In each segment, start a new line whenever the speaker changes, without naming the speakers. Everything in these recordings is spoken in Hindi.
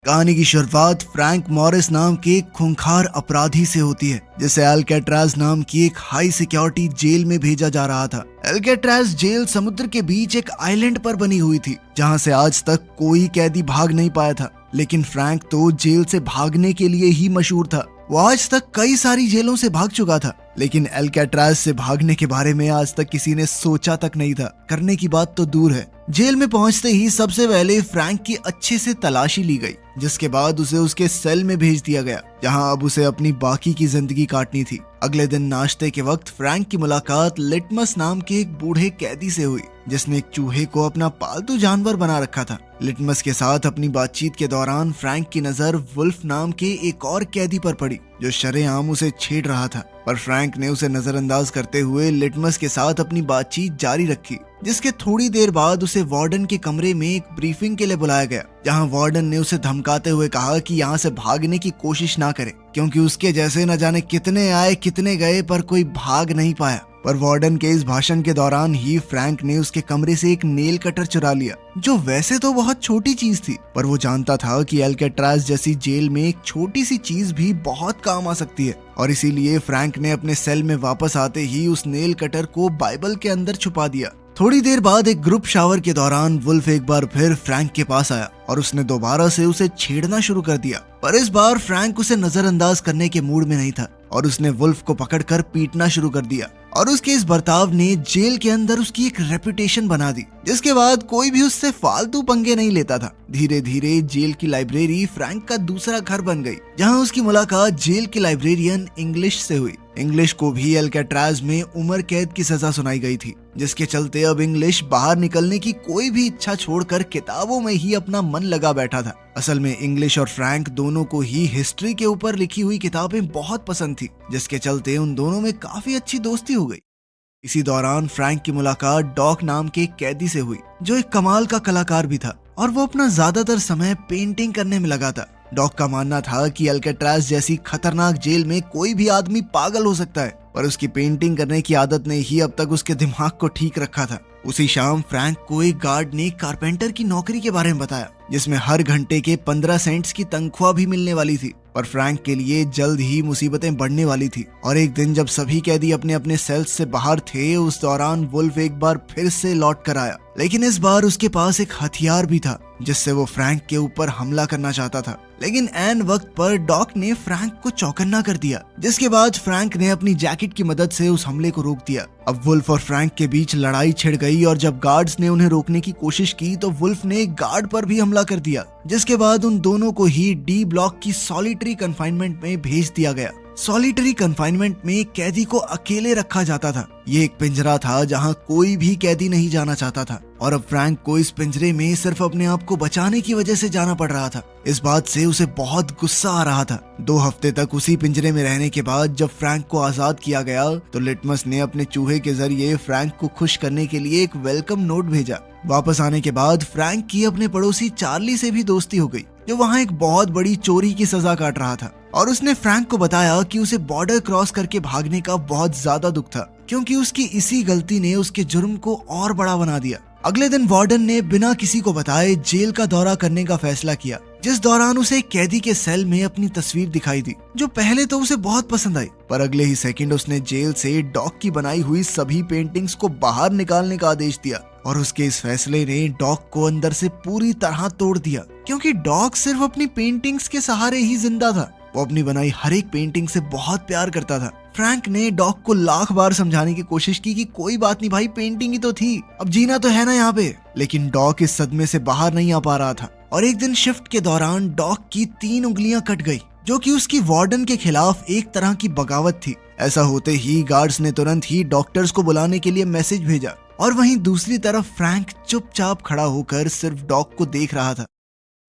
कहानी की शुरुआत फ्रैंक मॉरिस नाम के एक खूंखार अपराधी से होती है, जिसे अल्काट्राज नाम की एक हाई सिक्योरिटी जेल में भेजा जा रहा था। अल्काट्राज जेल समुद्र के बीच एक आइलैंड पर बनी हुई थी, जहां से आज तक कोई कैदी भाग नहीं पाया था। लेकिन फ्रैंक तो जेल से भागने के लिए ही मशहूर था। वो आज तक कई सारी जेलों से भाग चुका था, लेकिन अल्काट्राज से भागने के बारे में आज तक किसी ने सोचा तक नहीं था। करने की बात तो दूर है। जेल में पहुंचते ही सबसे पहले फ्रैंक की अच्छे से तलाशी ली गई, जिसके बाद उसे उसके सेल में भेज दिया गया, जहां अब उसे अपनी बाकी की जिंदगी काटनी थी। अगले दिन नाश्ते के वक्त फ्रैंक की मुलाकात लिटमस नाम के एक बूढ़े कैदी से हुई, जिसने एक चूहे को अपना पालतू जानवर बना रखा था। लिटमस के साथ अपनी बातचीत के दौरान फ्रैंक की नजर वुल्फ नाम के एक और कैदी पर पड़ी, जो शरेआम उसे छेड़ रहा था। पर फ्रैंक ने उसे नजरअंदाज करते हुए लिटमस के साथ अपनी बातचीत जारी रखी, जिसके थोड़ी देर बाद उसे वार्डन के कमरे में एक ब्रीफिंग के लिए बुलाया गया, जहां वार्डन ने उसे धमकाते हुए कहा कि यहाँ से भागने की कोशिश ना करे, क्योंकि उसके जैसे न जाने कितने आए कितने गए पर कोई भाग नहीं पाया। पर वार्डन के इस भाषण के दौरान ही फ्रैंक ने उसके कमरे से एक नेल कटर चुरा लिया, जो वैसे तो बहुत छोटी चीज थी, पर वो जानता था कि अल्काट्राज जैसी जेल में एक छोटी सी चीज भी बहुत काम आ सकती है। और इसीलिए फ्रैंक ने अपने सेल में वापस आते ही उस नेल कटर को बाइबल के अंदर छुपा दिया। थोड़ी देर बाद एक ग्रुप शावर के दौरान वुल्फ एक बार फिर फ्रैंक के पास आया और उसने दोबारा से उसे छेड़ना शुरू कर दिया। पर इस बार फ्रैंक उसे नजरअंदाज करने के मूड में नहीं था और उसने वुल्फ को पकड़कर पीटना शुरू कर दिया। और उसके इस बर्ताव ने जेल के अंदर उसकी एक रेपुटेशन बना दी, जिसके बाद कोई भी उससे फालतू पंगे नहीं लेता था। धीरे धीरे जेल की लाइब्रेरी फ्रैंक का दूसरा घर बन गई, जहां उसकी मुलाकात जेल के लाइब्रेरियन इंग्लिश से हुई। इंग्लिश को भी अल्काट्राज में उम्र कैद की सजा सुनाई गई थी, जिसके चलते अब इंग्लिश बाहर निकलने की कोई भी इच्छा छोड़कर किताबों में ही अपना मन लगा बैठा था। असल में इंग्लिश और फ्रैंक दोनों को ही हिस्ट्री के ऊपर लिखी हुई किताबें बहुत पसंद थी, जिसके चलते उन दोनों में काफी अच्छी दोस्ती हो गई। इसी दौरान फ्रैंक की मुलाकात डॉक नाम के एक कैदी से हुई, जो एक कमाल का कलाकार भी था और वो अपना ज्यादातर समय पेंटिंग करने में लगा था। डॉक का मानना था कि अल्काट्राज जैसी खतरनाक जेल में कोई भी आदमी पागल हो सकता है, पर उसकी पेंटिंग करने की आदत ने ही अब तक उसके दिमाग को ठीक रखा था। उसी शाम फ्रैंक को एक गार्ड ने कारपेंटर की नौकरी के बारे में बताया, जिसमें हर घंटे के 15 सेंट्स की तनख्वाह भी मिलने वाली थी। पर फ्रैंक के लिए जल्द ही मुसीबतें बढ़ने वाली थी और एक दिन जब सभी कैदी अपने अपने सेल्स से बाहर थे, उस दौरान वुल्फ एक बार फिर से लौट कर आया। लेकिन इस बार उसके पास एक हथियार भी था, जिससे वो फ्रैंक के ऊपर हमला करना चाहता था। लेकिन ऐन वक्त पर डॉक ने फ्रैंक को चौकन्ना कर दिया, जिसके बाद फ्रैंक ने अपनी जैकेट की मदद से उस हमले को रोक दिया। अब वुल्फ और फ्रैंक के बीच लड़ाई छिड़ गई और जब गार्ड्स ने उन्हें रोकने की कोशिश की तो वुल्फ ने एक गार्ड पर भी हमला कर दिया, जिसके बाद उन दोनों को ही डी ब्लॉक की सॉलिटरी कन्फाइनमेंट में भेज दिया गया। सॉलिटरी कन्फाइनमेंट में कैदी को अकेले रखा जाता था। ये एक पिंजरा था जहां कोई भी कैदी नहीं जाना चाहता था और अब फ्रैंक को इस पिंजरे में सिर्फ अपने आप को बचाने की वजह से जाना पड़ रहा था। इस बात से उसे बहुत गुस्सा आ रहा था। 2 हफ्ते तक उसी पिंजरे में रहने के बाद जब फ्रैंक को आजाद किया गया तो लिटमस ने अपने चूहे के जरिए फ्रैंक को खुश करने के लिए एक वेलकम नोट भेजा। वापस आने के बाद फ्रैंक की अपने पड़ोसी चार्ली से भी दोस्ती हो गई, जो वहाँ एक बहुत बड़ी चोरी की सजा काट रहा था। और उसने फ्रैंक को बताया कि उसे बॉर्डर क्रॉस करके भागने का बहुत ज्यादा दुख था, क्योंकि उसकी इसी गलती ने उसके जुर्म को और बड़ा बना दिया। अगले दिन वार्डन ने बिना किसी को बताए जेल का दौरा करने का फैसला किया, जिस दौरान उसे एक कैदी के सेल में अपनी तस्वीर दिखाई दी, जो पहले तो उसे बहुत पसंद आई। पर अगले ही सेकंड उसने जेल से डॉक की बनाई हुई सभी पेंटिंग्स को बाहर निकालने का आदेश दिया और उसके इस फैसले ने डॉक को अंदर से पूरी तरह तोड़ दिया, क्योंकि डॉक सिर्फ अपनी पेंटिंग्स के सहारे ही जिंदा था। वो अपनी बनाई हर एक पेंटिंग से बहुत प्यार करता था। फ्रैंक ने डॉक को लाख बार समझाने की कोशिश की कि कोई बात नहीं भाई, पेंटिंग ही तो थी, अब जीना तो है ना यहाँ पे। लेकिन डॉक इस सदमे से बाहर नहीं आ पा रहा था और एक दिन शिफ्ट के दौरान डॉक की 3 उंगलियां कट गई, जो कि उसकी वार्डन के खिलाफ एक तरह की बगावत थी। ऐसा होते ही गार्ड्स ने तुरंत ही डॉक्टर्स को बुलाने के लिए मैसेज भेजा और वहीं दूसरी तरफ फ्रैंक चुपचाप खड़ा होकर सिर्फ डॉक को देख रहा था।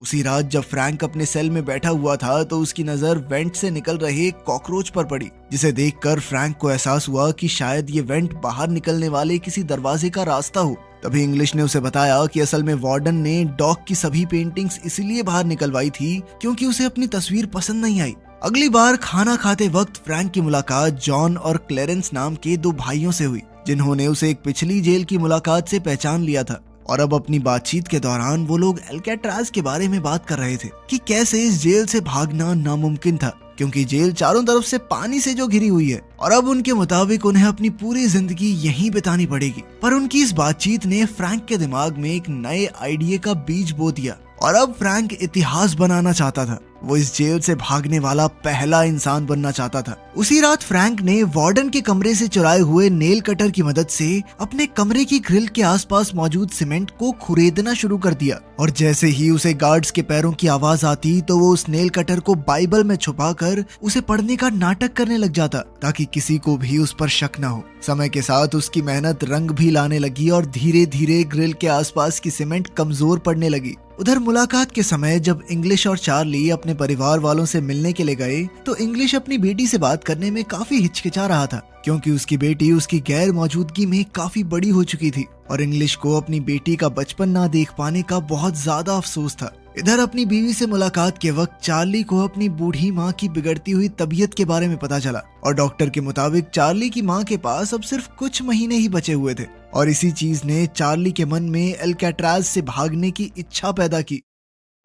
उसी रात जब फ्रैंक अपने सेल में बैठा हुआ था तो उसकी नजर वेंट से निकल रहे एक कॉकरोच पर पड़ी, जिसे देखकर फ्रैंक को एहसास हुआ कि शायद ये वेंट बाहर निकलने वाले किसी दरवाजे का रास्ता हो। तभी इंग्लिश ने उसे बताया कि असल में वार्डन ने डॉक की सभी पेंटिंग्स इसलिए बाहर निकलवाई थी क्योंकि उसे अपनी तस्वीर पसंद नहीं आई। अगली बार खाना खाते वक्त फ्रैंक की मुलाकात जॉन और क्लेरेंस नाम के 2 भाइयों से हुई, जिन्होंने उसे एक पिछली जेल की मुलाकात से पहचान लिया था और अब अपनी बातचीत के दौरान वो लोग अल्काट्राज के बारे में बात कर रहे थे कि कैसे इस जेल से भागना नामुमकिन था, क्योंकि जेल चारों तरफ से पानी से जो घिरी हुई है और अब उनके मुताबिक उन्हें अपनी पूरी जिंदगी यहीं बितानी पड़ेगी। पर उनकी इस बातचीत ने फ्रैंक के दिमाग में एक नए आइडिया का बीज बो दिया और अब फ्रैंक इतिहास बनाना चाहता था। वो इस जेल से भागने वाला पहला इंसान बनना चाहता था। उसी रात फ्रैंक ने वार्डन के कमरे से चुराए हुए नेल कटर की मदद से अपने कमरे की ग्रिल के आसपास मौजूद सीमेंट को खुरेदना शुरू कर दिया और जैसे ही उसे गार्ड्स के पैरों की आवाज आती तो वो उस नेल कटर को बाइबल में छुपाकर उसे पढ़ने का नाटक करने लग जाता ताकि किसी को भी उस पर शक न हो। समय के साथ उसकी मेहनत रंग भी लाने लगी और धीरे धीरे ग्रिल के आसपास की सीमेंट कमजोर पड़ने लगी। उधर मुलाकात के समय जब इंग्लिश और चार्ली अपने परिवार वालों से मिलने के लिए गए तो इंग्लिश अपनी बेटी से बात करने में काफी हिचकिचा रहा था, क्योंकि उसकी बेटी उसकी गैर मौजूदगी में काफी बड़ी हो चुकी थी और इंग्लिश को अपनी बेटी का बचपन ना देख पाने का बहुत ज्यादा अफसोस था। इधर अपनी बीवी से मुलाकात के वक्त चार्ली को अपनी बूढ़ी माँ की बिगड़ती हुई तबीयत के बारे में पता चला और डॉक्टर के मुताबिक चार्ली की माँ के पास अब सिर्फ कुछ महीने ही बचे हुए थे और इसी चीज ने चार्ली के मन में अल्काट्राज से भागने की इच्छा पैदा की।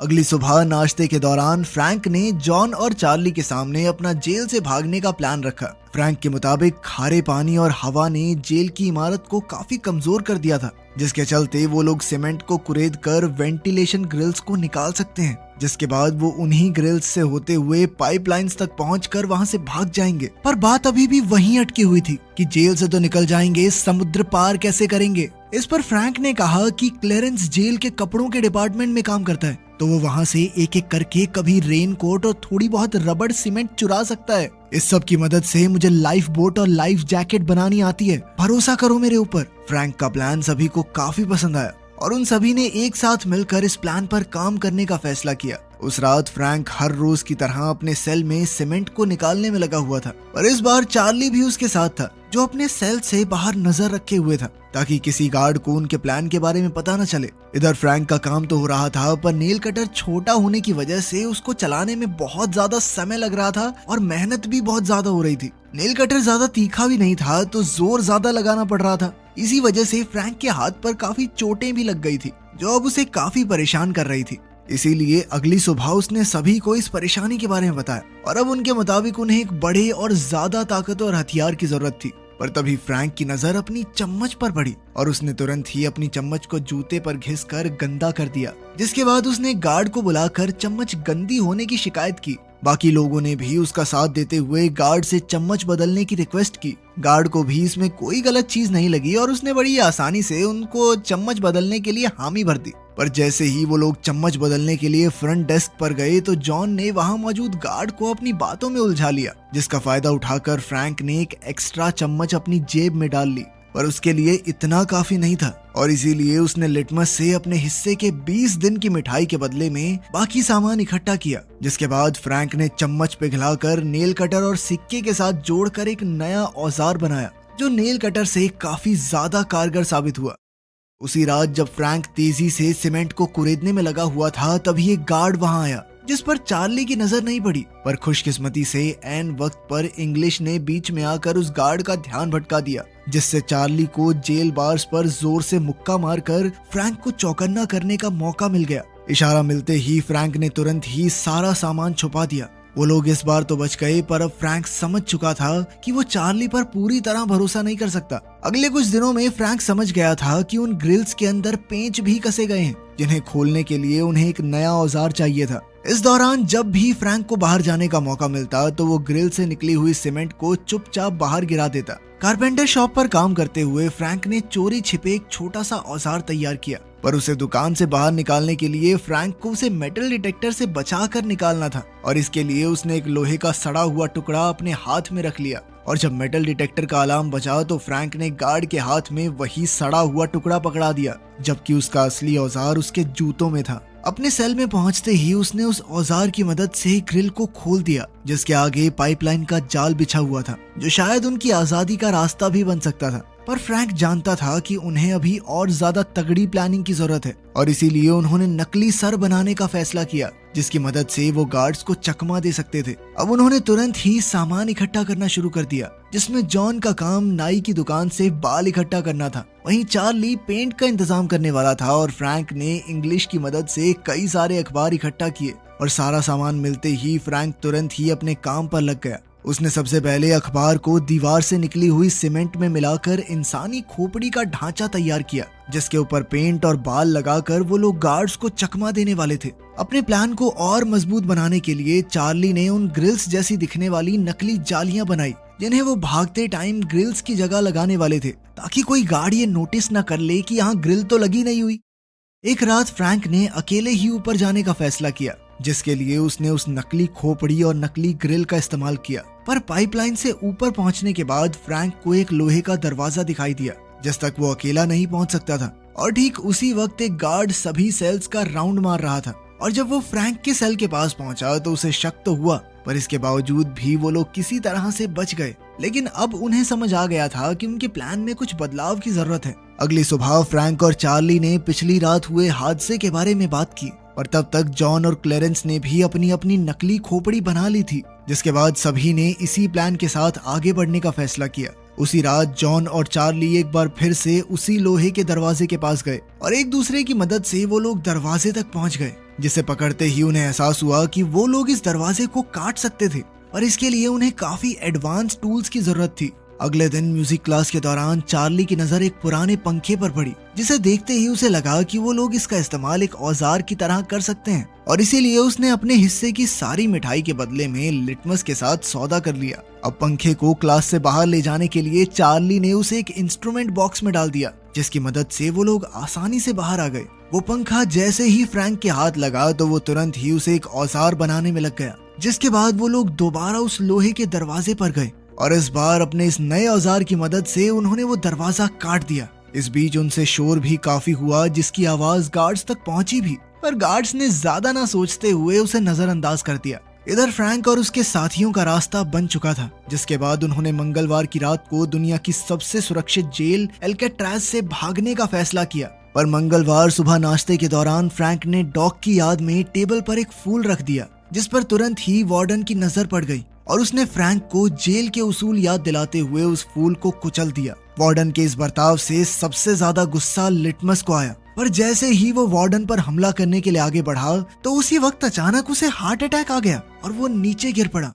अगली सुबह नाश्ते के दौरान फ्रैंक ने जॉन और चार्ली के सामने अपना जेल से भागने का प्लान रखा। फ्रैंक के मुताबिक खारे पानी और हवा ने जेल की इमारत को काफी कमजोर कर दिया था, जिसके चलते वो लोग सीमेंट को कुरेद कर वेंटिलेशन ग्रिल्स को निकाल सकते हैं, जिसके बाद वो उन्हीं ग्रिल्स से होते हुए पाइपलाइंस तक पहुंचकर वहां से भाग जाएंगे। पर बात अभी भी वहीं अटकी हुई थी कि जेल से तो निकल जाएंगे, समुद्र पार कैसे करेंगे। इस पर फ्रैंक ने कहा कि क्लेरेंस जेल के कपड़ों के डिपार्टमेंट में काम करता है, तो वो वहां से एक एक करके कभी रेन कोट और थोड़ी बहुत रबड़ सीमेंट चुरा सकता है। इस सब की मदद से मुझे लाइफ बोट और लाइफ जैकेट बनानी आती है, भरोसा करो मेरे ऊपर। फ्रैंक का प्लान सभी को काफी पसंद आया और उन सभी ने एक साथ मिलकर इस प्लान पर काम करने का फैसला किया। उस रात फ्रैंक हर रोज की तरह अपने सेल में सीमेंट को निकालने में लगा हुआ था, पर इस बार चार्ली भी उसके साथ था, जो अपने सेल से बाहर नजर रखे हुए था ताकि किसी गार्ड को उनके प्लान के बारे में पता न चले। इधर फ्रैंक का काम तो हो रहा था, पर नेल कटर छोटा होने की वजह से उसको चलाने में बहुत ज्यादा समय लग रहा था और मेहनत भी बहुत ज्यादा हो रही थी। नेल कटर ज्यादा तीखा भी नहीं था तो जोर ज्यादा लगाना पड़ रहा था। इसी वजह से फ्रैंक के हाथ पर काफी चोटें भी लग गई थी, जो अब उसे काफी परेशान कर रही थी। इसीलिए अगली सुबह उसने सभी को इस परेशानी के बारे में बताया और अब उनके मुताबिक उन्हें एक बड़े और ज्यादा ताकतवर हथियार की जरूरत थी। पर तभी फ्रैंक की नजर अपनी चम्मच पर पड़ी और उसने तुरंत ही अपनी चम्मच को जूते पर घिसकर गंदा कर दिया, जिसके बाद उसने गार्ड को बुलाकर चम्मच गंदी होने की शिकायत की। बाकी लोगों ने भी उसका साथ देते हुए गार्ड से चम्मच बदलने की रिक्वेस्ट की। गार्ड को भी इसमें कोई गलत चीज नहीं लगी और उसने बड़ी आसानी से उनको चम्मच बदलने के लिए हामी भर दी। पर जैसे ही वो लोग चम्मच बदलने के लिए फ्रंट डेस्क पर गए तो जॉन ने वहां मौजूद गार्ड को अपनी बातों में उलझा लिया, जिसका फायदा उठाकर फ्रैंक ने एक एक्स्ट्रा चम्मच अपनी जेब में डाल ली। पर उसके लिए इतना काफी नहीं था और इसीलिए उसने लिटमस से अपने हिस्से के 20 दिन की मिठाई के बदले में बाकी सामान इकट्ठा किया, जिसके बाद फ्रैंक ने चम्मच पिघलाकर नेल कटर और सिक्के के साथ जोड़कर एक नया औजार बनाया, जो नेल कटर से काफी ज्यादा कारगर साबित हुआ। उसी रात जब फ्रैंक तेजी से सीमेंट को कुरेदने में लगा हुआ था, तभी एक गार्ड वहां आया, जिस पर चार्ली की नजर नहीं पड़ी। पर खुशकिस्मती से ऐन वक्त पर इंग्लिश ने बीच में आकर उस गार्ड का ध्यान भटका दिया, जिससे चार्ली को जेल बार्स पर जोर से मुक्का मारकर फ्रैंक को चौकन्ना करने का मौका मिल गया। इशारा मिलते ही फ्रैंक ने तुरंत ही सारा सामान छुपा दिया। वो लोग इस बार तो बच गए, पर अब फ्रैंक समझ चुका था कि वो चार्ली पर पूरी तरह भरोसा नहीं कर सकता। अगले कुछ दिनों में फ्रैंक समझ गया था कि उन ग्रिल्स के अंदर पेंच भी कसे गए हैं, जिन्हें खोलने के लिए उन्हें एक नया औजार चाहिए था। इस दौरान जब भी फ्रैंक को बाहर जाने का मौका मिलता तो वो ग्रिल से निकली हुई सीमेंट को चुपचाप बाहर गिरा देता। कारपेंटर शॉप पर काम करते हुए फ्रैंक ने चोरी छिपे एक छोटा सा औजार तैयार किया, पर उसे दुकान से बाहर निकालने के लिए फ्रैंक को उसे मेटल डिटेक्टर से बचाकर निकालना था और इसके लिए उसने एक लोहे का सड़ा हुआ टुकड़ा अपने हाथ में रख लिया। और जब मेटल डिटेक्टर का अलार्म बजा तो फ्रैंक ने गार्ड के हाथ में वही सड़ा हुआ टुकड़ा पकड़ा दिया, जबकि उसका असली औजार उसके जूतों में था। अपने सेल में पहुंचते ही उसने उस औजार की मदद से ग्रिल को खोल दिया, जिसके आगे पाइपलाइन का जाल बिछा हुआ था, जो शायद उनकी आजादी का रास्ता भी बन सकता था। पर फ्रैंक जानता था कि उन्हें अभी और ज्यादा तगड़ी प्लानिंग की जरूरत है और इसीलिए उन्होंने नकली सर बनाने का फैसला किया, जिसकी मदद से वो गार्ड्स को चकमा दे सकते थे। अब उन्होंने तुरंत ही सामान इकट्ठा करना शुरू कर दिया, जिसमें जॉन का काम नाई की दुकान से बाल इकट्ठा करना था। वहीं चार्ली पेंट का इंतजाम करने वाला था और फ्रैंक ने इंग्लिश की मदद से कई सारे अखबार इकट्ठा किए। और सारा सामान मिलते ही फ्रैंक तुरंत ही अपने काम पर लग गया। उसने सबसे पहले अखबार को दीवार से निकली हुई सीमेंट में मिलाकर इंसानी खोपड़ी का ढांचा तैयार किया, जिसके ऊपर पेंट और बाल लगाकर वो लोग गार्ड्स को चकमा देने वाले थे। अपने प्लान को और मजबूत बनाने के लिए चार्ली ने उन ग्रिल्स जैसी दिखने वाली नकली जालियां बनाई, जिन्हें वो भागते टाइम ग्रिल्स की जगह लगाने वाले थे, ताकि कोई गार्ड ये नोटिस न कर ले कि यहाँ ग्रिल तो लगी नहीं हुई। एक रात फ्रैंक ने अकेले ही ऊपर जाने का फैसला किया, जिसके लिए उसने उस नकली खोपड़ी और नकली ग्रिल का इस्तेमाल किया। पर पाइपलाइन से ऊपर पहुंचने के बाद फ्रैंक को एक लोहे का दरवाजा दिखाई दिया, जिस तक वो अकेला नहीं पहुंच सकता था। और ठीक उसी वक्त एक गार्ड सभी सेल्स का राउंड मार रहा था। और जब वो फ्रैंक के सेल के पास पहुंचा तो उसे शक तो हुआ, पर इसके बावजूद भी वो लोग किसी तरह से बच गए। लेकिन अब उन्हें समझ आ गया था कि उनके प्लान में कुछ बदलाव की जरूरत है। अगली सुबह फ्रैंक और चार्ली ने पिछली रात हुए हादसे के बारे में बात की, और तब तक जॉन और क्लेरेंस ने भी अपनी अपनी नकली खोपड़ी बना ली थी, जिसके बाद सभी ने इसी प्लान के साथ आगे बढ़ने का फैसला किया। उसी रात जॉन और चार्ली एक बार फिर से उसी लोहे के दरवाजे के पास गए और एक दूसरे की मदद से वो लोग दरवाजे तक पहुंच गए, जिसे पकड़ते ही उन्हें एहसास हुआ कि वो लोग इस दरवाजे को काट सकते थे, और इसके लिए उन्हें काफी एडवांस टूल्स की जरूरत थी। अगले दिन म्यूजिक क्लास के दौरान चार्ली की नजर एक पुराने पंखे पर पड़ी, जिसे देखते ही उसे लगा कि वो लोग इसका इस्तेमाल एक औजार की तरह कर सकते हैं, और इसीलिए उसने अपने हिस्से की सारी मिठाई के बदले में लिटमस के साथ सौदा कर लिया। अब पंखे को क्लास से बाहर ले जाने के लिए चार्ली ने उसे एक इंस्ट्रूमेंट बॉक्स में डाल दिया, जिसकी मदद से वो लोग आसानी से बाहर आ गए। वो पंखा जैसे ही फ्रैंक के हाथ लगा तो वो तुरंत ही उसे एक औजार बनाने में लग गया, जिसके बाद वो लोग दोबारा उस लोहे के दरवाजे पर गए, और इस बार अपने इस नए औजार की मदद से उन्होंने वो दरवाजा काट दिया। इस बीच उनसे शोर भी काफी हुआ, जिसकी आवाज गार्ड्स तक पहुंची भी, पर गार्ड्स ने ज्यादा ना सोचते हुए उसे नजरअंदाज कर दिया। इधर फ्रैंक और उसके साथियों का रास्ता बन चुका था, जिसके बाद उन्होंने मंगलवार की रात को दुनिया की सबसे सुरक्षित जेल एल्केट्राज से भागने का फैसला किया। पर मंगलवार सुबह नाश्ते के दौरान फ्रैंक ने डॉग की याद में टेबल पर एक फूल रख दिया, जिस पर तुरंत ही वार्डन की नजर पड़ गई, और उसने फ्रैंक को जेल के उसूल याद दिलाते हुए उस फूल को कुचल दिया। वार्डन के इस बर्ताव से सबसे ज्यादा गुस्सा लिटमस को आया, पर जैसे ही वो वार्डन पर हमला करने के लिए आगे बढ़ा तो उसी वक्त अचानक उसे हार्ट अटैक आ गया और वो नीचे गिर पड़ा।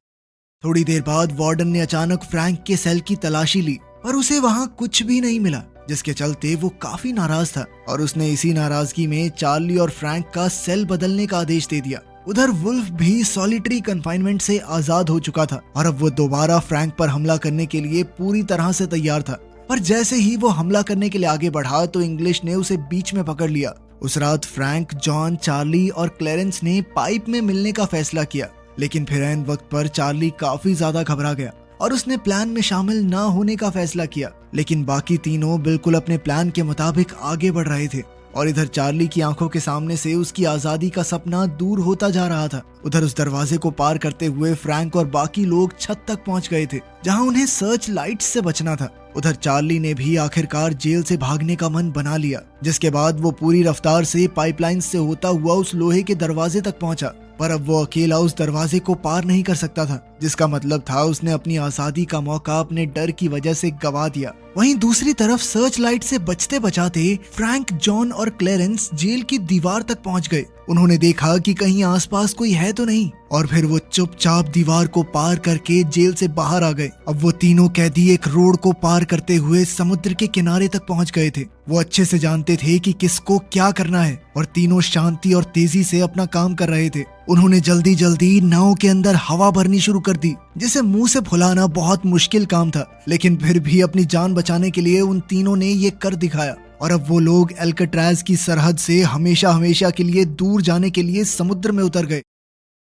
थोड़ी देर बाद वार्डन ने अचानक फ्रैंक के सेल की तलाशी ली, पर उसे वहाँ कुछ भी नहीं मिला, जिसके चलते वो काफी नाराज था, और उसने इसी नाराजगी में चार्ली और फ्रैंक का सेल बदलने का आदेश दे दिया। उधर वुल्फ भी सॉलिटरी कन्फाइनमेंट से आजाद हो चुका था, और अब वो दोबारा फ्रैंक पर हमला करने के लिए पूरी तरह से तैयार था। पर जैसे ही वो हमला करने के लिए आगे बढ़ा तो इंग्लिश ने उसे बीच में पकड़ लिया। उस रात फ्रैंक, जॉन, चार्ली और क्लेरेंस ने पाइप में मिलने का फैसला किया, लेकिन फिर ऐन वक्त पर चार्ली काफी ज्यादा घबरा गया और उसने प्लान में शामिल ना होने का फैसला किया। लेकिन बाकी तीनों बिल्कुल अपने प्लान के मुताबिक आगे बढ़ रहे थे, और इधर चार्ली की आंखों के सामने से उसकी आजादी का सपना दूर होता जा रहा था। उधर उस दरवाजे को पार करते हुए फ्रैंक और बाकी लोग छत तक पहुंच गए थे, जहां उन्हें सर्च लाइट्स से बचना था। उधर चार्ली ने भी आखिरकार जेल से भागने का मन बना लिया, जिसके बाद वो पूरी रफ्तार से पाइपलाइन से होता हुआ उस लोहे के दरवाजे तक पहुंचा। पर अब वो अकेला उस दरवाजे को पार नहीं कर सकता था, जिसका मतलब था उसने अपनी आजादी का मौका अपने डर की वजह से गवा दिया। वहीं दूसरी तरफ सर्च लाइट से बचते बचाते फ्रैंक, जॉन और क्लेरेंस जेल की दीवार तक पहुंच गए। उन्होंने देखा कि कहीं आसपास कोई है तो नहीं, और फिर वो चुपचाप दीवार को पार करके जेल से बाहर आ गए। अब वो तीनों कैदी एक रोड को पार करते हुए समुद्र के किनारे तक पहुंच गए थे। वो अच्छे से जानते थे कि किसको क्या करना है, और तीनों शांति और तेजी से अपना काम कर रहे थे। उन्होंने जल्दी जल्दी नाव के अंदर हवा भरनी शुरू कर दी, जिसे मुंह से फुलाना बहुत मुश्किल काम था, लेकिन फिर भी अपनी जान बचाने के लिए उन तीनों ने ये कर दिखाया। और अब वो लोग एल्केट्राज की सरहद से हमेशा हमेशा के लिए दूर जाने के लिए समुद्र में उतर गए।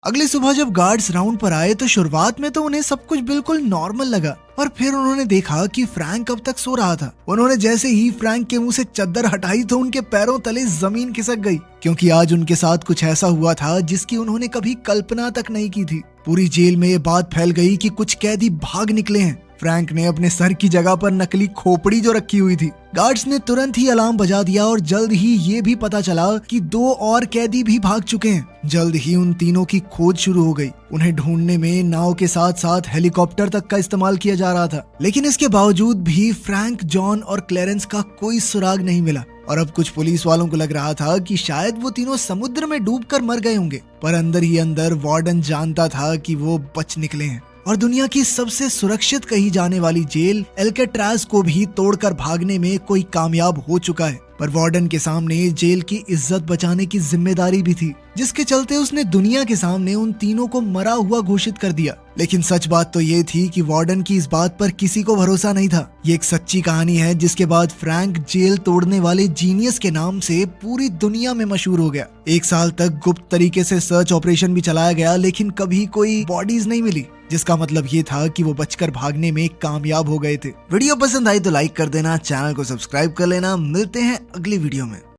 अगली सुबह जब गार्ड्स राउंड पर आए तो शुरुआत में तो उन्हें सब कुछ बिल्कुल नॉर्मल लगा, पर फिर उन्होंने देखा कि फ्रैंक अब तक सो रहा था। उन्होंने जैसे ही फ्रैंक के मुंह से चद्दर हटाई तो उनके पैरों तले जमीन खिसक गई, क्योंकि आज उनके साथ कुछ ऐसा हुआ था जिसकी उन्होंने कभी कल्पना तक नहीं की थी। पूरी जेल में ये बात फैल गई कि कुछ कैदी भाग निकले हैं, फ्रैंक ने अपने सर की जगह पर नकली खोपड़ी जो रखी हुई थी। गार्ड्स ने तुरंत ही अलार्म बजा दिया और जल्द ही ये भी पता चला कि 2 और कैदी भी भाग चुके हैं। जल्द ही उन तीनों की खोज शुरू हो गई। उन्हें ढूंढने में नाव के साथ साथ हेलीकॉप्टर तक का इस्तेमाल किया जा रहा था, लेकिन इसके बावजूद भी फ्रैंक, जॉन और क्लेरेंस का कोई सुराग नहीं मिला। और अब कुछ पुलिस वालों को लग रहा था कि शायद वो तीनों समुद्र में डूबकर मर गए होंगे, पर अंदर ही अंदर वार्डन जानता था कि वो बच निकले हैं और दुनिया की सबसे सुरक्षित कही जाने वाली जेल एल्केट्राज को भी तोड़कर भागने में कोई कामयाब हो चुका है। पर वार्डन के सामने जेल की इज्जत बचाने की जिम्मेदारी भी थी, जिसके चलते उसने दुनिया के सामने उन तीनों को मरा हुआ घोषित कर दिया। लेकिन सच बात तो ये थी कि वार्डन की इस बात पर किसी को भरोसा नहीं था। ये एक सच्ची कहानी है जिसके बाद फ्रैंक जेल तोड़ने वाले जीनियस के नाम से पूरी दुनिया में मशहूर हो गया। 1 साल तक गुप्त तरीके से सर्च ऑपरेशन भी चलाया गया, लेकिन कभी कोई बॉडीज नहीं मिली, जिसका मतलब ये था कि वो बचकर भागने में कामयाब हो गए थे। वीडियो पसंद आई तो लाइक कर देना, चैनल को सब्सक्राइब कर लेना। मिलते हैं अगली वीडियो में।